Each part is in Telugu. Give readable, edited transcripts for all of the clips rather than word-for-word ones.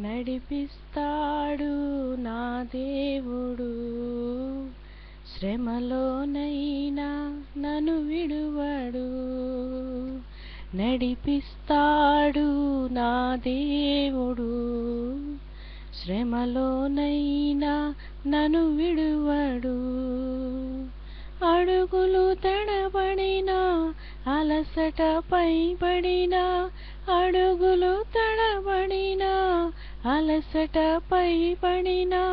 నడిపిస్తాడు నా దేవుడు, శ్రమలోనైనా నన్ను విడువడు. నడిపిస్తాడు నా దేవుడు, శ్రమలోనైనా నన్ను విడువడు. అడుగులు తడబడినా, అలసట పైబడినా, అడుగులు తడబడినా, అలసట పైబడినా,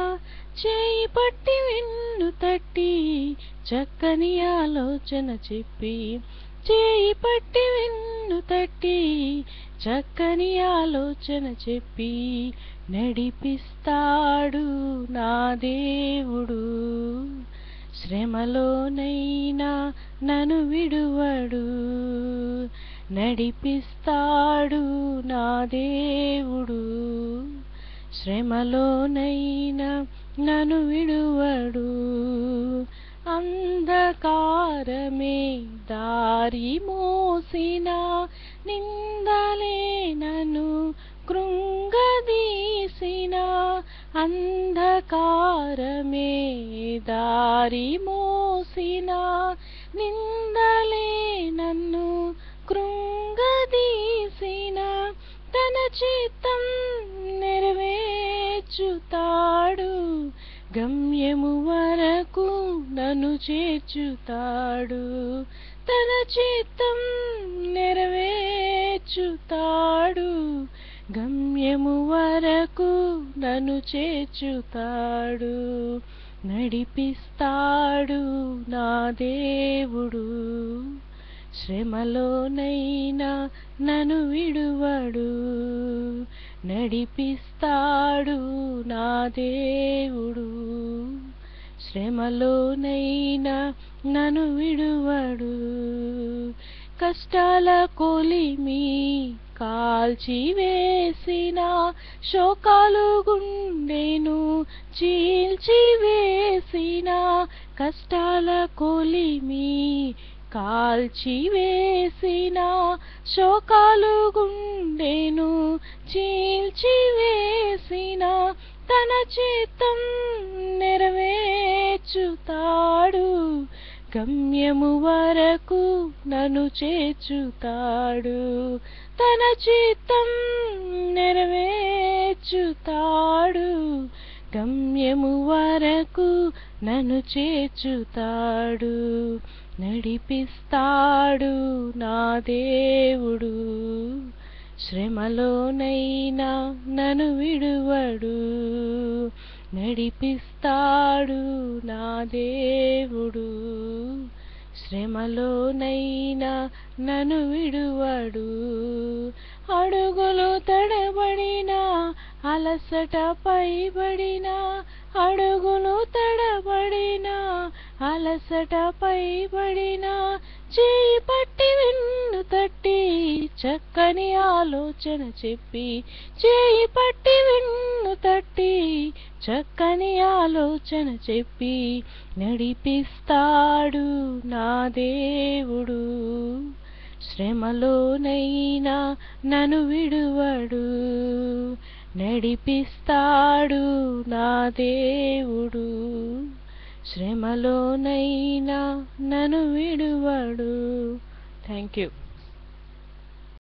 చేయి పట్టి వెన్ను తట్టి చక్కని ఆలోచన చెప్పి, చేయి పట్టి వెన్ను తట్టి చక్కని ఆలోచన చెప్పి, నడిపిస్తాడు నా దేవుడు, శ్రమలోనైనా నన్ను విడువడు. నడిపిస్తాడు నా దేవుడు, శ్రమలోనైనా నన్ను విడువడు. అంధకారమే దారి మోసిన, నిందలే నన్ను కృంగదీసిన, అంధకారమే దారి మోసిన, నిందలే నన్ను కృంగదీసిన, తన చిత్తం నెరవేర్చుతాడు, గమ్యము వరకు నన్ను చేర్చుతాడు. తన చిత్తం నెరవేర్చుతాడు, గమ్యము వరకు నన్ను చేర్చుతాడు. నడిపిస్తాడు నా దేవుడు, శ్రమలోనైనా నన్ను విడువడు. నడిపిస్తాడు నా దేవుడు, శ్రమలోనైనా నన్ను విడువడు. కష్టాల కొలిమి కాల్చివేసిన, శోకాలు గుండెను చీల్చివేసిన, కష్టాల కొలిమి కాల్చివేసిన, శోకాలు గుండెను చీల్చివేసిన, తన చిత్తం నెరవేర్చుతాడు, గమ్యము వరకు నన్ను చేర్చుతాడు. తన చిత్తం నెరవేర్చుతాడు, గమ్యము వరకు నన్ను చేర్చుతాడు. నడిపిస్తాడు నా దేవుడు, శ్రమలోనైనా నన్ను విడువడు. నడిపిస్తాడు నా దేవుడు, శ్రమలోనైనా నన్ను విడువడు. అడుగులు తడబడినా, అలసట పైబడినా, అడుగులు తడబడినా, అలసట పైబడినా, చేయి పట్టి వెన్ను తట్టి చక్కని ఆలోచన చెప్పి, చేయి పట్టి వెన్ను తట్టి చక్కని ఆలోచన చెప్పి, నడిపిస్తాడు నా దేవుడు, శ్రమలోనైనా నన్ను విడువడు. నడిపిస్తాడు నా దేవుడు, శ్రమలోనైనా నన్ను విడువడు. Thank you.